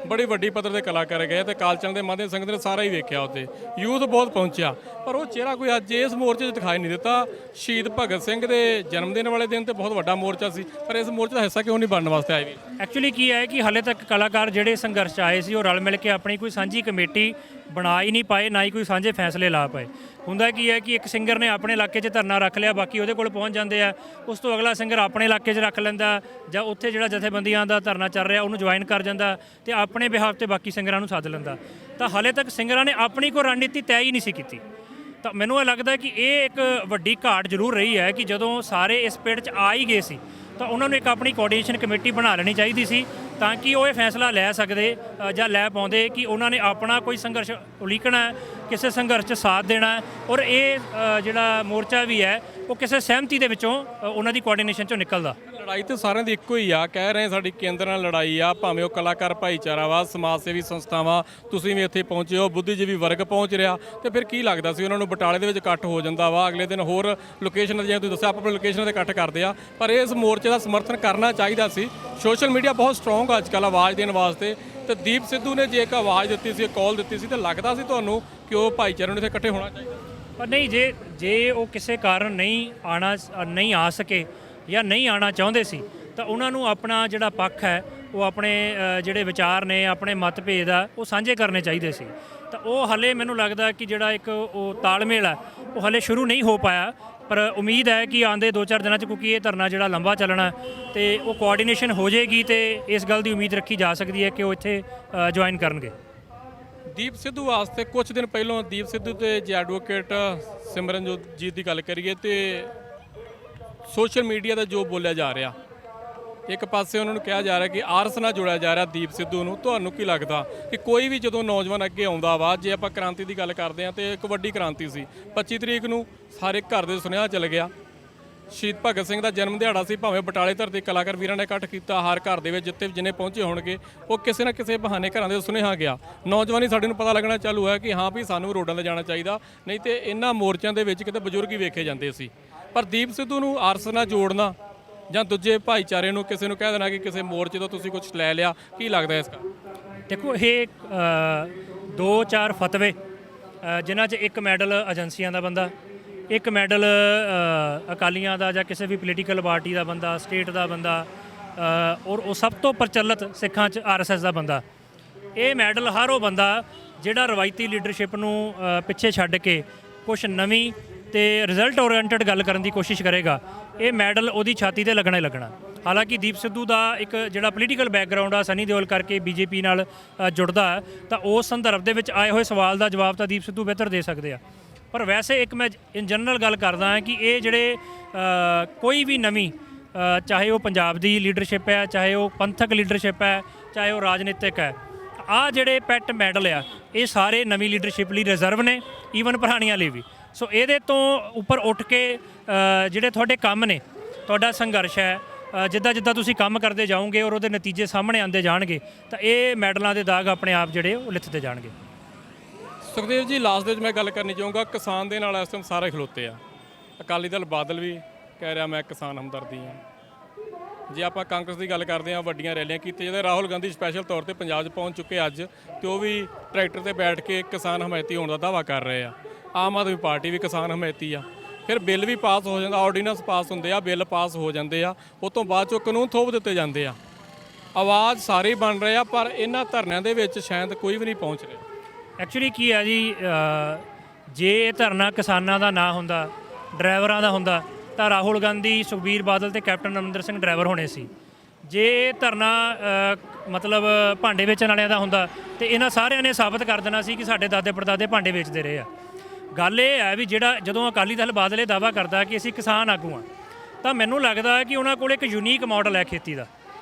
ਬੜੀ ਵੱਡੀ ਪੱਧਰ ਦੇ ਕਲਾਕਾਰ ਗਏ ਤੇ ਕਾਲਚੰਦ ਦੇ ਮਾਧਿਅਮ ਸੰਗਤ ਨੇ ਸਾਰਾ ਹੀ ਵੇਖਿਆ ਉੱਥੇ, ਯੂਥ ਬਹੁਤ ਪਹੁੰਚਿਆ, ਪਰ ਉਹ ਚਿਹਰਾ ਕੋਈ ਅੱਜ ਇਸ ਮੋਰਚੇ 'ਚ ਦਿਖਾਈ ਨਹੀਂ ਦਿੱਤਾ। ਸ਼ਹੀਦ ਭਗਤ ਸਿੰਘ ਦੇ ਜਨਮ ਦਿਨ ਵਾਲੇ ਦਿਨ ਤੇ ਬਹੁਤ ਵੱਡਾ ਮੋਰਚਾ ਸੀ, ਪਰ ਇਸ ਮੋਰਚੇ ਦਾ ਹਿੱਸਾ ਕਿਉਂ ਨਹੀਂ ਬਣਨ ਵਾਸਤੇ ਆਏ ਵੀ? ਐਕਚੁਅਲੀ ਕੀ ਹੈ ਕਿ ਹਾਲੇ ਤੱਕ ਕਲਾਕਾਰ ਜਿਹੜੇ ਸੰਘਰਸ਼ 'ਚ ਆਏ ਸੀ ਉਹ ਰਲ ਮਿਲ ਕੇ ਆਪਣੀ ਕੋਈ ਸਾਂਝੀ ਕਮੇਟੀ ਬਣਾ ਹੀ ਨਹੀਂ ਪਾਏ, ਨਾ ਹੀ ਕੋਈ ਸਾਂਝੇ ਫੈਸਲੇ ਲਾ ਪਾਏ। ਹੁੰਦਾ ਕੀ ਹੈ ਕਿ ਇੱਕ ਸਿੰਗਰ ਨੇ ਆਪਣੇ ਇਲਾਕੇ 'ਚ ਧਰਨਾ ਰੱਖ ਲਿਆ, ਬਾਕੀ ਉਹਦੇ ਕੋਲ ਪਹੁੰਚ ਜਾਂਦੇ ਆ, ਉਸ ਤੋਂ ਅਗਲਾ ਸਿੰਗਰ ਆਪਣੇ ਇਲਾਕੇ 'ਚ ਰੱਖ ਲੈਂਦਾ ਜਾਂ ਉੱਥੇ ਜਿਹੜਾ ਜਥੇਬੰਦੀਆਂ ਦਾ ਧਰਨਾ ਚੱਲ ਰਿਹਾ ਉਹਨੂੰ ਜੁਆਇਨ ਕਰ ਜਾਂਦਾ ਤੇ ਆਪਣੇ ਬਿਹਾਫ ਤੇ ਬਾਕੀ ਸਿੰਗਰਾਂ ਨੂੰ ਸੱਦ ਲੈਂਦਾ। ਤਾਂ ਹਾਲੇ ਤੱਕ ਸਿੰਗਰਾਂ ਨੇ ਆਪਣੀ ਕੋਈ ਰਣਨੀਤੀ ਤੈਅ ਹੀ ਨਹੀਂ ਸੀ ਕੀਤੀ। ਤਾਂ ਮੈਨੂੰ ਇਹ ਲੱਗਦਾ ਕਿ ਇਹ ਇੱਕ ਵੱਡੀ ਘਾਟ ਜ਼ਰੂਰ ਰਹੀ ਹੈ ਕਿ ਜਦੋਂ ਸਾਰੇ ਇਸ ਪਿੜ 'ਚ ਆ ਹੀ ਗਏ ਸੀ ਤਾਂ ਉਹਨਾਂ ਨੂੰ ਇੱਕ ਆਪਣੀ ਕੋਆਰਡੀਨੇਸ਼ਨ ਕਮੇਟੀ ਬਣਾ ਲੈਣੀ ਚਾਹੀਦੀ ਸੀ ਤਾਂ ਕਿ ਉਹ ਇਹ ਫੈਸਲਾ ਲੈ ਸਕਦੇ ਜਾਂ ਲੈ ਪਾਉਂਦੇ ਕਿ ਉਹਨਾਂ ਨੇ ਆਪਣਾ ਕੋਈ ਸੰਘਰਸ਼ ਉਲੀਕਣਾ, ਕਿਸੇ ਸੰਘਰਸ਼ 'ਚ ਸਾਥ ਦੇਣਾ ਔਰ ਇਹ ਜਿਹੜਾ ਮੋਰਚਾ ਵੀ ਹੈ ਉਹ ਕਿਸੇ ਸਹਿਮਤੀ ਦੇ ਵਿੱਚੋਂ ਉਹਨਾਂ ਦੀ ਕੋਆਰਡੀਨੇਸ਼ਨ 'ਚੋਂ ਨਿਕਲਦਾ। ਲੜਾਈ ਤਾਂ ਸਾਰਿਆਂ ਦੀ ਇੱਕੋ ਹੀ ਆ, ਕਹਿ ਰਹੇ ਸਾਡੀ ਕੇਂਦਰ ਨਾਲ ਲੜਾਈ ਆ, ਭਾਵੇਂ ਉਹ ਕਲਾਕਾਰ ਭਾਈਚਾਰਾ ਵਾ, ਸਮਾਜ ਸੇਵੀ ਸੰਸਥਾਵਾਂ, ਤੁਸੀਂ ਵੀ ਇੱਥੇ ਪਹੁੰਚੇ ਹੋ, ਬੁੱਧੀਜੀਵੀ ਵਰਗ ਪਹੁੰਚ ਰਿਹਾ, ਤੇ ਫਿਰ ਕੀ ਲੱਗਦਾ ਸੀ ਉਹਨਾਂ ਨੂੰ ਬਟਾਲੇ ਦੇ ਵਿੱਚ ਇਕੱਠ ਹੋ ਜਾਂਦਾ ਵਾ, ਅਗਲੇ ਦਿਨ ਹੋਰ ਲੋਕੇਸ਼ਨ ਜਿਵੇਂ ਤੁਸੀਂ ਦੱਸਿਆ ਆਪਣੀ ਲੋਕੇਸ਼ਨ 'ਤੇ ਇਕੱਠ ਕਰਦੇ ਆ, ਪਰ ਇਸ ਮੋਰਚੇ ਦਾ ਸਮਰਥਨ ਕਰਨਾ ਚਾਹੀਦਾ ਸੀ। ਸੋਸ਼ਲ ਮੀਡੀਆ ਬਹੁਤ ਸਟਰੋਂਗ ਅੱਜ ਕੱਲ੍ਹ ਆਵਾਜ਼ ਦੇਣ ਵਾਸਤੇ, ਤੇ ਦੀਪ ਸਿੱਧੂ ਨੇ ਜੇ ਇੱਕ ਆਵਾਜ਼ ਦਿੱਤੀ ਸੀ, ਕਾਲ ਦਿੱਤੀ ਸੀ, ਤਾਂ ਲੱਗਦਾ ਸੀ ਤੁਹਾਨੂੰ ਕਿ ਉਹ ਭਾਈਚਾਰੇ ਨੂੰ ਇੱਥੇ ਇਕੱਠੇ ਹੋਣਾ ਚਾਹੀਦਾ? ਪਰ ਨਹੀਂ, ਜੇ ਉਹ ਕਿਸੇ ਕਾਰਨ ਨਹੀਂ ਆ ਸਕੇ ਜਾਂ ਨਹੀਂ ਆਉਣਾ ਚਾਹੁੰਦੇ ਸੀ ਤਾਂ ਉਹਨਾਂ ਨੂੰ ਆਪਣਾ ਜਿਹੜਾ ਪੱਖ ਹੈ ਉਹ ਆਪਣੇ ਜਿਹੜੇ ਵਿਚਾਰ ਨੇ, ਆਪਣੇ ਮਤਭੇਦ ਆ ਉਹ ਸਾਂਝੇ ਕਰਨੇ ਚਾਹੀਦੇ ਸੀ। ਤਾਂ ਉਹ ਹਲੇ ਮੈਨੂੰ ਲੱਗਦਾ ਕਿ ਜਿਹੜਾ ਇੱਕ ਉਹ ਤਾਲਮੇਲ ਹੈ ਉਹ ਹਲੇ ਸ਼ੁਰੂ ਨਹੀਂ ਹੋ ਪਾਇਆ, ਪਰ ਉਮੀਦ ਹੈ ਕਿ ਆਉਂਦੇ 2-4 ਦਿਨਾਂ 'ਚ, ਕਿਉਂਕਿ ਇਹ ਧਰਨਾ ਜਿਹੜਾ ਲੰਬਾ ਚੱਲਣਾ ਤੇ ਉਹ ਕੋਆਰਡੀਨੇਸ਼ਨ ਹੋ ਜਾਏਗੀ ਤੇ ਇਸ ਗੱਲ ਦੀ ਉਮੀਦ ਰੱਖੀ ਜਾ ਸਕਦੀ ਹੈ ਕਿ ਉਹ ਇੱਥੇ ਜੁਆਇਨ ਕਰਨਗੇ। ਦੀਪ ਸਿੱਧੂ ਵਾਸਤੇ ਕੁਝ ਦਿਨ ਪਹਿਲਾਂ ਦੀਪ ਸਿੱਧੂ ਤੇ ਜੇ ਐਡਵੋਕੇਟ ਸਿਮਰਨਜੋਤ ਜੀ ਦੀ ਗੱਲ ਕਰੀਏ ਤੇ ਸੋਸ਼ਲ ਮੀਡੀਆ ਦਾ ਜੋ ਬੋਲਿਆ ਜਾ ਰਿਹਾ, ਇੱਕ ਪਾਸੇ ਉਹਨਾਂ ਨੂੰ ਕਿਹਾ ਜਾ ਰਿਹਾ ਕਿ ਆਰਐਸ ਨਾਲ ਜੋੜਿਆ ਜਾ ਰਿਹਾ ਦੀਪ ਸਿੱਧੂ ਨੂੰ, ਤੁਹਾਨੂੰ ਕੀ ਲੱਗਦਾ ਕਿ ਕੋਈ ਵੀ ਜਦੋਂ ਨੌਜਵਾਨ ਅੱਗੇ ਆਉਂਦਾ ਵਾ, ਜੇ ਆਪਾਂ ਕ੍ਰਾਂਤੀ ਦੀ ਗੱਲ ਕਰਦੇ ਹਾਂ ਤੇ ਇੱਕ ਵੱਡੀ ਕ੍ਰਾਂਤੀ ਸੀ 25 ਤਰੀਕ ਨੂੰ ਸਾਰੇ ਘਰ ਦੇ ਸੁਨੇਹਾ ਚੱਲ ਗਿਆ, ਸ਼ਹੀਦ ਭਗਤ ਸਿੰਘ ਦਾ ਜਨਮ ਦਿਹਾੜਾ ਸੀ, ਭਾਵੇਂ ਬਟਾਲੇ ਧਰਤੀ ਕਲਾਕਾਰ ਵੀਰਾਂ ਨੇ ਇਕੱਠ ਕੀਤਾ, ਹਰ ਘਰ ਦੇ ਵਿੱਚ ਜਿੰਨੇ ਪਹੁੰਚੇ ਹੋਣਗੇ ਉਹ ਕਿਸੇ ਨਾ ਕਿਸੇ ਬਹਾਨੇ ਘਰਾਂ ਦੇ ਸੁਨੇਹਾ ਗਿਆ। ਨੌਜਵਾਨੀ ਸਾਡੇ ਨੂੰ ਪਤਾ ਲੱਗਣਾ ਚਾਲੂ ਹੈ ਕਿ ਹਾਂ ਵੀ ਸਾਨੂੰ ਰੋਡਾਂ 'ਤੇ ਜਾਣਾ ਚਾਹੀਦਾ, ਨਹੀਂ ਤੇ ਇਹਨਾਂ ਮੋਰਚਿਆਂ ਦੇ ਵਿੱਚ ਕਿਤੇ ਬਜ਼ੁਰਗ ਹੀ ਵੇਖੇ ਜਾਂਦੇ ਸੀ। ਪਰ ਦੀਪ ਸਿੱਧੂ ਨੂੰ ਆਰਐਸ ਨਾਲ ਜੋੜਨਾ ਜਾਂ ਦੂਜੇ ਭਾਈਚਾਰੇ ਨੂੰ ਕਿਸੇ ਨੂੰ ਕਹਿ ਦੇਣਾ ਕਿ ਕਿਸੇ ਮੋਰਚੇ ਤੋਂ ਤੁਸੀਂ ਕੁਝ ਲੈ ਲਿਆ, ਕੀ ਲੱਗਦਾ ਇਸ ਦਾ? ਦੇਖੋ, ਇਹ 2-4 ਫਤਵੇ ਜਿਨ੍ਹਾਂ 'ਚ ਇੱਕ ਮੈਡਲ ਏਜੰਸੀਆਂ ਦਾ ਬੰਦਾ, ਇੱਕ ਮੈਡਲ ਅਕਾਲੀਆਂ ਦਾ ਜਾਂ ਕਿਸੇ ਵੀ ਪੋਲੀਟੀਕਲ ਪਾਰਟੀ ਦਾ ਬੰਦਾ, ਸਟੇਟ ਦਾ ਬੰਦਾ ਔਰ ਉਹ ਸਭ ਤੋਂ ਪ੍ਰਚਲਿਤ ਸਿੱਖਾਂ 'ਚ ਆਰਐਸਐਸ ਦਾ ਬੰਦਾ। ਇਹ ਮੈਡਲ ਹਰ ਉਹ ਬੰਦਾ ਜਿਹੜਾ ਰਵਾਇਤੀ ਲੀਡਰਸ਼ਿਪ ਨੂੰ ਪਿੱਛੇ ਛੱਡ ਕੇ ਕੁਝ ਨਵੀਂ ਤੇ ਰਿਜ਼ਲਟ ਓਰੀਐਂਟਡ ਗੱਲ ਕਰਨ ਦੀ ਕੋਸ਼ਿਸ਼ ਕਰੇਗਾ, ਇਹ ਮੈਡਲ ਉਹਦੀ ਛਾਤੀ ਤੇ ਲੱਗਣਾ ਹੀ ਲੱਗਣਾ। ਹਾਲਾਂਕਿ ਦੀਪ ਸਿੱਧੂ ਦਾ ਇੱਕ ਜਿਹੜਾ ਪੋਲੀਟੀਕਲ ਬੈਕਗਰਾਉਂਡ ਆ, ਸਨੀ ਦਿਓਲ ਕਰਕੇ ਬੀਜੇਪੀ ਨਾਲ ਜੁੜਦਾ, ਤਾਂ ਉਸ ਸੰਦਰਭ ਦੇ ਵਿੱਚ ਆਏ ਹੋਏ ਸਵਾਲ ਦਾ ਜਵਾਬ ਤਾਂ ਦੀਪ ਸਿੱਧੂ ਬਿਹਤਰ ਦੇ ਸਕਦੇ ਆ। ਪਰ ਵੈਸੇ ਇੱਕ ਮੈਂ ਇਨ ਜਨਰਲ ਗੱਲ ਕਰਦਾ ਹਾਂ ਕਿ ਇਹ ਜਿਹੜੇ ਕੋਈ ਵੀ ਨਵੀਂ ਚਾਹੇ ਉਹ ਪੰਜਾਬ ਦੀ ਲੀਡਰਸ਼ਿਪ ਹੈ, ਚਾਹੇ ਉਹ ਪੰਥਕ ਲੀਡਰਸ਼ਿਪ ਹੈ, ਚਾਹੇ ਉਹ ਰਾਜਨੀਤਿਕ ਹੈ, ਆਹ ਜਿਹੜੇ ਪੈਟ ਮੈਡਲ ਆ ਇਹ ਸਾਰੇ ਨਵੀਂ ਲੀਡਰਸ਼ਿਪ ਲਈ ਰਿਜ਼ਰਵ ਨੇ, ਈਵਨ ਪੁਰਾਣੀਆਂ ਲਈ ਵੀ। ਸੋ ਇਹਦੇ ਤੋਂ ਉੱਪਰ ਉੱਠ ਕੇ ਜਿਹੜੇ ਤੁਹਾਡੇ ਕੰਮ ਨੇ, ਤੁਹਾਡਾ ਸੰਘਰਸ਼ ਹੈ, ਜਿੱਦਾਂ ਜਿੱਦਾਂ ਤੁਸੀਂ ਕੰਮ ਕਰਦੇ ਜਾਓਗੇ ਔਰ ਉਹਦੇ ਨਤੀਜੇ ਸਾਹਮਣੇ ਆਉਂਦੇ ਜਾਣਗੇ, ਤਾਂ ਇਹ ਮੈਡਲਾਂ ਦੇ ਦਾਗ ਆਪਣੇ ਆਪ ਜਿਹੜੇ ਉਹ ਲਿਥਦੇ ਜਾਣਗੇ। ਸੁਖਦੇਵ ਜੀ, ਲਾਸਟ ਦੇ ਵਿੱਚ ਮੈਂ ਗੱਲ ਕਰਨੀ ਚਾਹੂੰਗਾ, ਕਿਸਾਨ ਦੇ ਨਾਲ ਇਸ ਟਾਈਮ ਸਾਰੇ ਖਲੋਤੇ ਆ। ਅਕਾਲੀ ਦਲ ਬਾਦਲ ਵੀ ਕਹਿ ਰਿਹਾ ਮੈਂ ਕਿਸਾਨ ਹਮਦਰਦੀ ਹਾਂ। ਜੇ ਆਪਾਂ ਕਾਂਗਰਸ ਦੀ ਗੱਲ ਕਰਦੇ ਹਾਂ, ਵੱਡੀਆਂ ਰੈਲੀਆਂ ਕੀਤੀਆਂ ਜਾਂਦੇ, ਰਾਹੁਲ ਗਾਂਧੀ ਸਪੈਸ਼ਲ ਤੌਰ ਤੇ ਪੰਜਾਬ 'ਚ ਪਹੁੰਚ ਚੁੱਕੇ ਅੱਜ, ਤੇ ਉਹ ਵੀ ਟਰੈਕਟਰ ਤੇ ਬੈਠ ਕੇ ਕਿਸਾਨ ਹਮਾਇਤੀ ਹੋਣ ਦਾ ਦਾਅਵਾ ਕਰ ਰਹੇ ਆ। ਆਮ ਆਦਮੀ ਪਾਰਟੀ ਵੀ ਕਿਸਾਨ ਹਮਾਇਤੀ ਆ। ਫਿਰ ਬਿੱਲ ਵੀ ਪਾਸ ਹੋ ਜਾਂਦਾ, ਆਰਡੀਨੈਂਸ ਪਾਸ ਹੁੰਦੇ ਆ, ਬਿੱਲ ਪਾਸ ਹੋ ਜਾਂਦੇ ਆ, ਉਸ ਤੋਂ ਬਾਅਦ 'ਚੋਂ ਕਾਨੂੰਨ ਥੋਪ ਦਿੱਤੇ ਜਾਂਦੇ ਆ। ਆਵਾਜ਼ ਸਾਰੇ ਬਣ ਰਹੇ ਆ, ਪਰ ਇਹਨਾਂ ਧਰਨਿਆਂ ਦੇ ਵਿੱਚ ਸ਼ਾਇਦ ਕੋਈ ਵੀ ਨਹੀਂ ਪਹੁੰਚ ਰਿਹਾ। ਐਕਚੁਅਲੀ ਕੀ ਹੈ ਜੀ, ਜੇ ਇਹ ਧਰਨਾ ਕਿਸਾਨਾਂ ਦਾ ਨਾ ਹੁੰਦਾ, ਡਰਾਈਵਰਾਂ ਦਾ ਹੁੰਦਾ, ਤਾਂ ਰਾਹੁਲ ਗਾਂਧੀ, ਸੁਖਬੀਰ ਬਾਦਲ ਤੇ ਕੈਪਟਨ ਅਮਰਿੰਦਰ ਸਿੰਘ ਡਰਾਈਵਰ ਹੋਣੇ ਸੀ। ਜੇ ਇਹ ਧਰਨਾ ਮਤਲਬ ਭਾਂਡੇ ਵੇਚਣ ਵਾਲਿਆਂ ਦਾ ਹੁੰਦਾ, ਤੇ ਇਹਨਾਂ ਸਾਰਿਆਂ ਨੇ ਸਾਬਤ ਕਰ ਦੇਣਾ ਸੀ ਕਿ ਸਾਡੇ ਦਾਦੇ ਪੜਦਾਦੇ ਭਾਂਡੇ ਵੇਚਦੇ ਰਹੇ ਆ। ਗੱਲ ਇਹ ਹੈ ਵੀ ਜਦੋਂ ਅਕਾਲੀ ਦਲ ਬਾਦਲ ਇਹ ਦਾਅਵਾ ਕਰਦਾ ਕਿ ਅਸੀਂ ਕਿਸਾਨ ਆਗੂ ਹਾਂ, ਤਾਂ ਮੈਨੂੰ ਲੱਗਦਾ ਕਿ ਉਹਨਾਂ ਕੋਲ ਇੱਕ ਯੂਨੀਕ ਮਾਡਲ ਹੈ ਖੇਤੀ ਦਾ,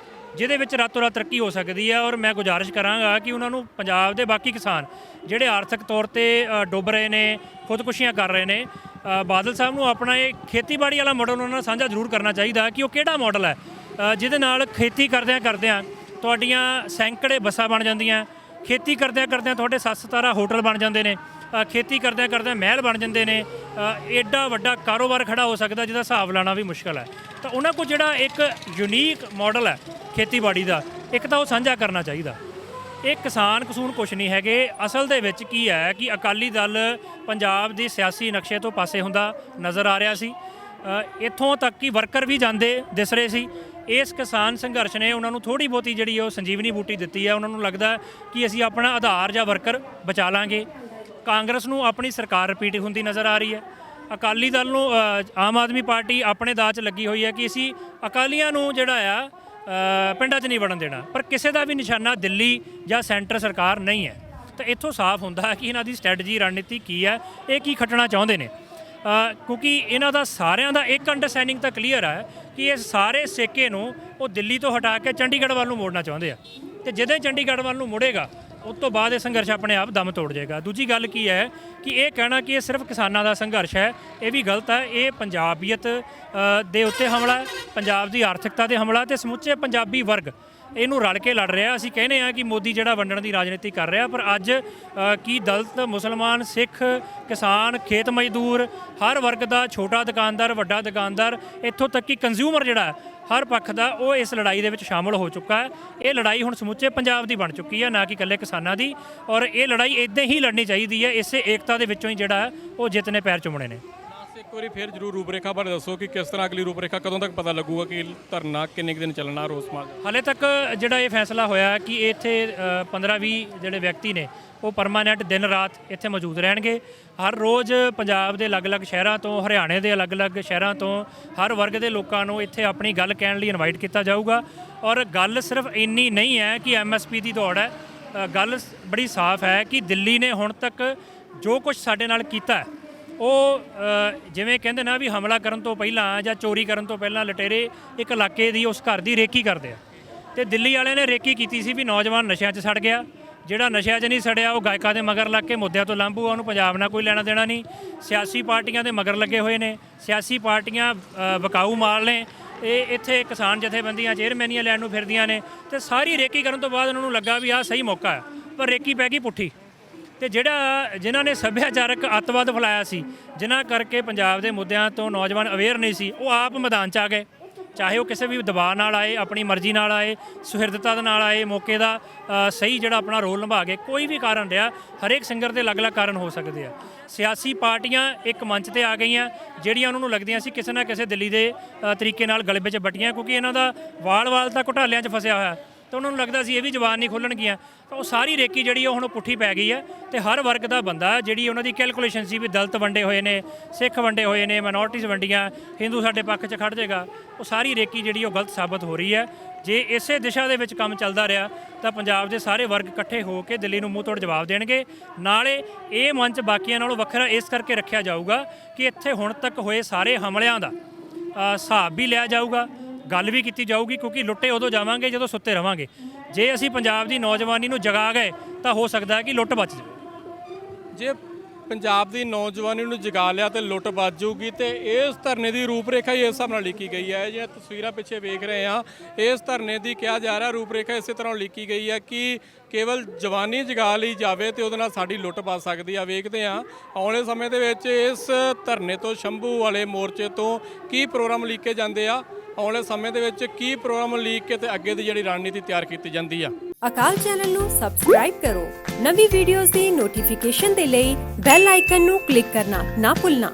ਜਿਹਦੇ ਵਿੱਚ ਰਾਤੋਂ ਰਾਤ ਤਰੱਕੀ ਹੋ ਸਕਦੀ ਹੈ। ਔਰ ਮੈਂ ਗੁਜ਼ਾਰਿਸ਼ ਕਰਾਂਗਾ ਕਿ ਉਹਨਾਂ ਨੂੰ ਪੰਜਾਬ ਦੇ ਬਾਕੀ ਕਿਸਾਨ ਜਿਹੜੇ ਆਰਥਿਕ ਤੌਰ ਤੇ ਡੁੱਬ ਰਹੇ ਨੇ, ਖੁਦਕੁਸ਼ੀਆਂ ਕਰ ਰਹੇ ਨੇ, ਬਾਦਲ ਸਾਹਿਬ ਨੂੰ ਆਪਣਾ ਇਹ ਖੇਤੀਬਾੜੀ ਵਾਲਾ ਮਾਡਲ ਉਹਨਾਂ ਨਾਲ ਸਾਂਝਾ ਜ਼ਰੂਰ ਕਰਨਾ ਚਾਹੀਦਾ ਕਿ ਉਹ ਕਿਹੜਾ ਮਾਡਲ ਹੈ ਜਿਹਦੇ ਨਾਲ ਖੇਤੀ ਕਰਦਿਆਂ ਤੁਹਾਡੀਆਂ ਸੈਂਕੜੇ ਬੱਸਾਂ ਬਣ ਜਾਂਦੀਆਂ, ਖੇਤੀ ਕਰਦਿਆਂ ਤੁਹਾਡੇ 7-17 ਹੋਟਲ ਬਣ ਜਾਂਦੇ ਨੇ, ਖੇਤੀ ਕਰਦਿਆਂ ਮਹਿਲ ਬਣ ਜਾਂਦੇ ਨੇ, ਐਡਾ ਵੱਡਾ ਕਾਰੋਬਾਰ ਖੜਾ ਹੋ ਸਕਦਾ ਜਿਹਦਾ ਹਿਸਾਬ ਲਾਣਾ ਵੀ ਮੁਸ਼ਕਲ ਹੈ। ਤਾਂ ਉਹਨਾਂ ਕੋਲ ਜਿਹੜਾ ਇੱਕ ਯੂਨੀਕ ਮਾਡਲ ਹੈ ਖੇਤੀਬਾੜੀ ਦਾ, ਇੱਕ ਤਾਂ ਉਹ ਸਾਂਝਾ ਕਰਨਾ ਚਾਹੀਦਾ। ਇਹ ਕਿਸਾਨ ਕਸੂਨ ਕੁਛ ਨਹੀਂ ਹੈਗੇ। ਅਸਲ ਦੇ ਵਿੱਚ ਕੀ ਹੈ ਕਿ ਅਕਾਲੀ ਦਲ ਪੰਜਾਬ ਦੇ ਸਿਆਸੀ ਨਕਸ਼ੇ ਤੋਂ ਪਾਸੇ ਹੁੰਦਾ ਨਜ਼ਰ ਆ ਰਿਹਾ ਸੀ। ਇੱਥੋਂ ਤੱਕ ਕਿ ਵਰਕਰ ਵੀ ਜਾਂਦੇ ਦਿਸ ਰਹੇ ਸੀ। ਇਸ ਕਿਸਾਨ ਸੰਘਰਸ਼ ਨੇ ਉਹਨਾਂ ਨੂੰ ਥੋੜ੍ਹੀ ਬਹੁਤੀ ਜਿਹੜੀ ਉਹ ਸੰਜੀਵਨੀ ਬੂਟੀ ਦਿੱਤੀ ਹੈ। ਉਹਨਾਂ ਨੂੰ ਲੱਗਦਾ ਕਿ ਅਸੀਂ ਆਪਣਾ ਆਧਾਰ ਜਾਂ ਵਰਕਰ ਬਚਾ ਲਾਂਗੇ। ਕਾਂਗਰਸ ਨੂੰ ਆਪਣੀ ਸਰਕਾਰ ਰਿਪੀਟ ਹੁੰਦੀ ਨਜ਼ਰ ਆ ਰਹੀ ਹੈ। ਅਕਾਲੀ ਦਲ ਨੂੰ, ਆਮ ਆਦਮੀ ਪਾਰਟੀ ਆਪਣੇ ਦਾਅ 'ਚ ਲੱਗੀ ਹੋਈ ਹੈ ਕਿ ਅਸੀਂ ਅਕਾਲੀਆਂ ਨੂੰ ਜਿਹੜਾ ਆ ਪਿੰਡਾਂ 'ਚ ਨਹੀਂ ਵੜਨ ਦੇਣਾ, ਪਰ ਕਿਸੇ ਦਾ ਵੀ ਨਿਸ਼ਾਨਾ ਦਿੱਲੀ ਜਾਂ ਸੈਂਟਰ ਸਰਕਾਰ ਨਹੀਂ ਹੈ। ਤਾਂ ਇੱਥੋਂ ਸਾਫ਼ ਹੁੰਦਾ ਕਿ ਇਹਨਾਂ ਦੀ ਸਟ੍ਰੈਟਜੀ, ਰਣਨੀਤੀ ਕੀ ਹੈ, ਇਹ ਕੀ ਖੱਟਣਾ ਚਾਹੁੰਦੇ ਨੇ। ਕਿਉਂਕਿ ਇਹਨਾਂ ਦਾ ਸਾਰਿਆਂ ਦਾ ਇੱਕ ਅੰਡਰਸਟੈਂਡਿੰਗ ਤਾਂ ਕਲੀਅਰ ਹੈ ਕਿ ਇਹ ਸਾਰੇ ਸੇਕੇ ਨੂੰ ਉਹ ਦਿੱਲੀ ਤੋਂ ਹਟਾ ਕੇ ਚੰਡੀਗੜ੍ਹ ਵੱਲ ਨੂੰ ਮੋੜਨਾ ਚਾਹੁੰਦੇ ਆ, ਤੇ ਜਦੋਂ ਚੰਡੀਗੜ੍ਹ ਵੱਲ ਨੂੰ ਮੁੜੇਗਾ ਉਸ ਤੋਂ ਬਾਅਦ ਇਹ ਸੰਘਰਸ਼ ਆਪਣੇ ਆਪ ਦਮ ਤੋੜ ਜਾਏਗਾ। ਦੂਜੀ ਗੱਲ ਕੀ ਹੈ ਕਿ ਇਹ ਕਹਿਣਾ ਕਿ ਇਹ ਸਿਰਫ ਕਿਸਾਨਾਂ ਦਾ ਸੰਘਰਸ਼ ਹੈ, ਇਹ ਵੀ ਗਲਤ ਹੈ। ਇਹ ਪੰਜਾਬੀਅਤ ਦੇ ਉੱਤੇ ਹਮਲਾ ਹੈ, ਪੰਜਾਬ ਦੀ ਆਰਥਿਕਤਾ 'ਤੇ ਹਮਲਾ, ਤੇ ਸਮੁੱਚੇ ਪੰਜਾਬੀ ਵਰਗ ਇਹਨੂੰ ਰਲ ਕੇ ਲੜ ਰਿਹਾ। ਅਸੀਂ ਕਹਿੰਦੇ ਹਾਂ ਕਿ ਮੋਦੀ ਜਿਹੜਾ ਵੰਡਣ ਦੀ ਰਾਜਨੀਤੀ ਕਰ ਰਿਹਾ, ਪਰ ਅੱਜ ਕੀ ਦਲਿਤ, ਮੁਸਲਮਾਨ, ਸਿੱਖ, ਕਿਸਾਨ, ਖੇਤ ਮਜ਼ਦੂਰ, ਹਰ ਵਰਗ ਦਾ, ਛੋਟਾ ਦੁਕਾਨਦਾਰ, ਵੱਡਾ ਦੁਕਾਨਦਾਰ, ਇੱਥੋਂ ਤੱਕ ਕਿ ਕੰਜ਼ਿਊਮਰ ਜਿਹੜਾ ਹਰ ਪੱਖ ਦਾ, ਉਹ ਇਸ ਲੜਾਈ ਦੇ ਵਿੱਚ ਸ਼ਾਮਲ ਹੋ ਚੁੱਕਾ ਹੈ। ਇਹ ਲੜਾਈ ਹੁਣ ਸਮੁੱਚੇ ਪੰਜਾਬ ਦੀ ਬਣ ਚੁੱਕੀ ਹੈ, ਨਾ ਕਿ ਇਕੱਲੇ ਕਿਸਾਨਾਂ ਦੀ। ਔਰ ਇਹ ਲੜਾਈ ਇੱਦਾਂ ਹੀ ਲੜਨੀ ਚਾਹੀਦੀ ਹੈ। ਇਸੇ ਏਕਤਾ ਦੇ ਵਿੱਚੋਂ ਹੀ ਜਿਹੜਾ ਉਹ ਜਿੱਤ ਨੇ ਪੈਰ ਚੁੰਮਣੇ ਨੇ। ਇੱਕ ਵਾਰੀ ਫਿਰ ਜ਼ਰੂਰ ਰੂਪਰੇਖਾ ਬਾਰੇ ਦੱਸੋ ਕਿ ਕਿਸ ਤਰ੍ਹਾਂ ਅਗਲੀ ਰੂਪਰੇਖਾ, ਕਦੋਂ ਤੱਕ ਪਤਾ ਲੱਗੂਗਾ ਕਿ ਧਰਨਾ ਕਿੰਨੇ ਕੁ ਦਿਨ ਚੱਲਣਾ ਰੋਸ ਮਾਰਚ? ਹਾਲੇ ਤੱਕ ਜਿਹੜਾ ਇਹ ਫੈਸਲਾ ਹੋਇਆ ਕਿ ਇੱਥੇ 15-20 ਜਿਹੜੇ ਵਿਅਕਤੀ ਨੇ ਉਹ ਪਰਮਾਨੈਂਟ ਦਿਨ ਰਾਤ ਇੱਥੇ ਮੌਜੂਦ ਰਹਿਣਗੇ। ਹਰ ਰੋਜ਼ ਪੰਜਾਬ ਦੇ ਅਲੱਗ-ਅਲੱਗ ਸ਼ਹਿਰਾਂ ਤੋਂ, ਹਰਿਆਣੇ ਦੇ ਅਲੱਗ-ਅਲੱਗ ਸ਼ਹਿਰਾਂ ਤੋਂ ਹਰ ਵਰਗ ਦੇ ਲੋਕਾਂ ਨੂੰ ਇੱਥੇ ਆਪਣੀ ਗੱਲ ਕਹਿਣ ਲਈ ਇਨਵਾਈਟ ਕੀਤਾ ਜਾਊਗਾ। ਔਰ ਗੱਲ ਸਿਰਫ ਇੰਨੀ ਨਹੀਂ ਹੈ ਕਿ MSP ਦੀ ਦੌੜ ਹੈ, ਗੱਲ ਬੜੀ ਸਾਫ਼ ਹੈ ਕਿ ਦਿੱਲੀ ਨੇ ਹੁਣ ਤੱਕ ਜੋ ਕੁਝ ਸਾਡੇ ਨਾਲ ਕੀਤਾ ਹੈ, ਉਹ ਜਿਵੇਂ ਕਹਿੰਦੇ ਨਾ ਵੀ ਹਮਲਾ ਕਰਨ ਤੋਂ ਪਹਿਲਾਂ ਜਾਂ ਚੋਰੀ ਕਰਨ ਤੋਂ ਪਹਿਲਾਂ ਲੁਟੇਰੇ ਇੱਕ ਇਲਾਕੇ ਦੀ, ਉਸ ਘਰ ਦੀ ਰੇਕੀ ਕਰਦੇ ਆ। ਤੇ ਦਿੱਲੀ ਵਾਲਿਆਂ ਨੇ ਰੇਕੀ ਕੀਤੀ ਸੀ ਵੀ ਨੌਜਵਾਨ ਨਸ਼ਿਆਂ 'ਚ ਸੜ ਗਿਆ, ਜਿਹੜਾ ਨਸ਼ਿਆਂ 'ਚ ਨਹੀਂ ਸੜਿਆ ਉਹ ਗਾਇਕਾਂ ਦੇ ਮਗਰ ਲੱਗ ਕੇ ਮੁੱਦਿਆਂ ਤੋਂ ਲਾਂਭੂ, ਉਹਨੂੰ ਪੰਜਾਬ ਨਾਲ ਕੋਈ ਲੈਣਾ ਦੇਣਾ ਨਹੀਂ। ਸਿਆਸੀ ਪਾਰਟੀਆਂ ਦੇ ਮਗਰ ਲੱਗੇ ਹੋਏ ਨੇ, ਸਿਆਸੀ ਪਾਰਟੀਆਂ ਵਿਕਾਊ ਮਾਲ ਨੇ। ਇਹ ਇੱਥੇ ਕਿਸਾਨ ਜਥੇਬੰਦੀਆਂ ਚੇਅਰਮੈਨੀਆਂ ਲੈਣ ਨੂੰ ਫਿਰਦੀਆਂ ਨੇ, ਤੇ ਸਾਰੀ ਰੇਕੀ ਕਰਨ ਤੋਂ ਬਾਅਦ ਉਹਨਾਂ ਨੂੰ ਲੱਗਾ ਵੀ ਆਹ ਸਹੀ ਮੌਕਾ ਹੈ, ਪਰ ਰੇਕੀ ਪੈ ਗਈ ਪੁੱਠੀ। ਤੇ ਜਿਨ੍ਹਾਂ ਨੇ ਸੱਭਿਆਚਾਰਕ ਅੱਤਵਾਦ ਫੈਲਾਇਆ ਸੀ, ਜਿਨ੍ਹਾਂ ਕਰਕੇ ਪੰਜਾਬ ਦੇ ਮੁੱਦਿਆਂ ਤੋਂ ਨੌਜਵਾਨ ਅਵੇਅਰ ਨਹੀਂ ਸੀ, ਉਹ ਆਪ ਮੈਦਾਨ 'ਚ ਆ ਗਏ। ਚਾਹੇ ਉਹ ਕਿਸੇ ਵੀ ਦਬਾਅ ਨਾਲ ਆਏ, ਆਪਣੀ ਮਰਜ਼ੀ ਨਾਲ ਆਏ, ਸੁਹਿਰਦਤਾ ਦੇ ਨਾਲ ਆਏ, ਮੌਕੇ ਦਾ ਸਹੀ ਜਿਹੜਾ ਆਪਣਾ ਰੋਲ ਨਿਭਾ ਗਏ। ਕੋਈ ਵੀ ਕਾਰਨ ਰਿਹਾ, ਹਰੇਕ ਸਿੰਗਰ ਦੇ ਅਲੱਗ-ਅਲੱਗ ਕਾਰਨ ਹੋ ਸਕਦੇ ਆ। ਸਿਆਸੀ ਪਾਰਟੀਆਂ ਇੱਕ ਮੰਚ ਤੇ ਆ ਗਈਆਂ ਜਿਹੜੀਆਂ ਉਹਨਾਂ ਨੂੰ ਲੱਗਦੀਆਂ ਸੀ ਕਿਸੇ ਨਾ ਕਿਸੇ ਦਿੱਲੀ ਦੇ ਤਰੀਕੇ ਨਾਲ ਗਲਬੇ 'ਚ ਵੱਟੀਆਂ, ਕਿਉਂਕਿ ਇਹਨਾਂ ਦਾ ਵਾਲ-ਵਾਲ ਤਾਂ ਘੁਟਾਲਿਆਂ 'ਚ ਫਸਿਆ ਹੋਇਆ। ਤਾਂ ਉਹਨਾਂ ਨੂੰ ਲੱਗਦਾ ਸੀ ਇਹ ਵੀ ਜ਼ਬਾਨ ਨਹੀਂ ਖੋਲ੍ਹਣਗੀਆਂ, ਤਾਂ ਉਹ ਸਾਰੀ ਰੇਕੀ ਜਿਹੜੀ ਉਹ ਹੁਣ ਪੁੱਠੀ ਪੈ ਗਈ ਹੈ ਤੇ ਹਰ ਵਰਗ ਦਾ ਬੰਦਾ ਜਿਹੜੀ ਉਹਨਾਂ ਦੀ ਕੈਲਕੂਲੇਸ਼ਨ ਸੀ ਵੀ ਦਲਿਤ ਵੰਡੇ ਹੋਏ ਨੇ, ਸਿੱਖ ਵੰਡੇ ਹੋਏ ਨੇ, ਮਾਈਨੋਰਟੀਜ਼ ਵੰਡੀਆਂ, ਹਿੰਦੂ ਸਾਡੇ ਪੱਖ 'ਚ ਖੜ ਜਾਏਗਾ, ਉਹ ਸਾਰੀ ਰੇਕੀ ਜਿਹੜੀ ਉਹ ਗਲਤ ਸਾਬਤ ਹੋ ਰਹੀ ਹੈ। ਜੇ ਇਸੇ ਦਿਸ਼ਾ ਦੇ ਵਿੱਚ ਕੰਮ ਚੱਲਦਾ ਰਿਹਾ ਤਾਂ ਪੰਜਾਬ ਦੇ ਸਾਰੇ ਵਰਗ ਇਕੱਠੇ ਹੋ ਕੇ ਦਿੱਲੀ ਨੂੰ ਮੂੰਹ ਤੋੜ ਜਵਾਬ ਦੇਣਗੇ। ਨਾਲੇ ਇਹ ਮੰਚ ਬਾਕੀਆਂ ਨਾਲੋਂ ਵੱਖਰਾ ਇਸ ਕਰਕੇ ਰੱਖਿਆ ਜਾਊਗਾ ਕਿ ਇੱਥੇ ਹੁਣ ਤੱਕ ਹੋਏ ਸਾਰੇ ਹਮਲਿਆਂ ਦਾ ਹਿਸਾਬ ਵੀ ਲਿਆ ਜਾਊਗਾ, ਗੱਲ ਵੀ ਕੀਤੀ ਜਾਊਗੀ, ਕਿਉਂਕਿ ਲੁੱਟੇ ਉਦੋਂ ਜਾਵਾਂਗੇ ਜਦੋਂ ਸੁੱਤੇ ਰਵਾਂਗੇ। ਜੇ ਅਸੀਂ ਪੰਜਾਬ ਦੀ ਨੌਜਵਾਨੀ ਨੂੰ ਜਗਾ ਗਏ ਤਾਂ ਹੋ ਸਕਦਾ ਹੈ ਕਿ ਲੁੱਟ ਬਚ ਜਾਵੇ। ਜੇ ਪੰਜਾਬ ਦੀ ਨੌਜਵਾਨੀ ਨੂੰ ਜਗਾ ਲਿਆ ਤੇ ਲੁੱਟ ਬਚ ਜਾਊਗੀ ਤੇ ਇਸ ਧਰਨੇ ਦੀ ਰੂਪਰੇਖਾ ਹੀ ਇਸ ਹਿਸਾਬ ਨਾਲ ਲਿਖੀ ਗਈ ਹੈ। ਜਿਹੜੀਆਂ ਤਸਵੀਰਾਂ ਪਿੱਛੇ ਵੇਖ ਰਹੇ ਆ, ਇਸ ਧਰਨੇ ਦੀ ਕਿਹਾ ਜਾ ਰਿਹਾ ਰੂਪਰੇਖਾ ਇਸੇ ਤਰ੍ਹਾਂ ਲਿਖੀ ਗਈ ਹੈ ਕਿ ਕੇਵਲ ਜਵਾਨੀ ਜਗਾ ਲਈ ਜਾਵੇ ਤੇ ਉਹਦੇ ਨਾਲ ਸਾਡੀ ਲੁੱਟ ਬਚ ਸਕਦੀ ਆ। ਵੇਖਦੇ ਆ ਆਉਣ ਵਾਲੇ ਸਮੇਂ ਦੇ ਵਿੱਚ ਇਸ ਧਰਨੇ ਤੋਂ ਸ਼ੰਭੂ ਵਾਲੇ ਮੋਰਚੇ ਤੋਂ ਕੀ ਪ੍ਰੋਗਰਾਮ ਲੀਕੇ ਜਾਂਦੇ ਆ, ਆਉਣ ਵਾਲੇ ਸਮੇਂ ਦੇ ਵਿੱਚ ਕੀ ਪ੍ਰੋਗਰਾਮ ਲੀਕ ਕੇ ਤੇ ਅੱਗੇ ਦੀ ਜਿਹੜੀ ਰਣਨੀਤੀ ਤਿਆਰ ਕੀਤੀ ਜਾਂਦੀ ਆ। ਅਕਾਲ ਚੈਨਲ ਨੂੰ ਸਬਸਕ੍ਰਾਈਬ ਕਰੋ। ਨਵੀਂ ਵੀਡੀਓਜ਼ ਦੀ ਨੋਟੀਫਿਕੇਸ਼ਨ ਦੇ ਲਈ ਬੈਲ ਆਈਕਨ ਨੂੰ ਕਲਿੱਕ ਕਰਨਾ ਨਾ ਭੁੱਲਣਾ।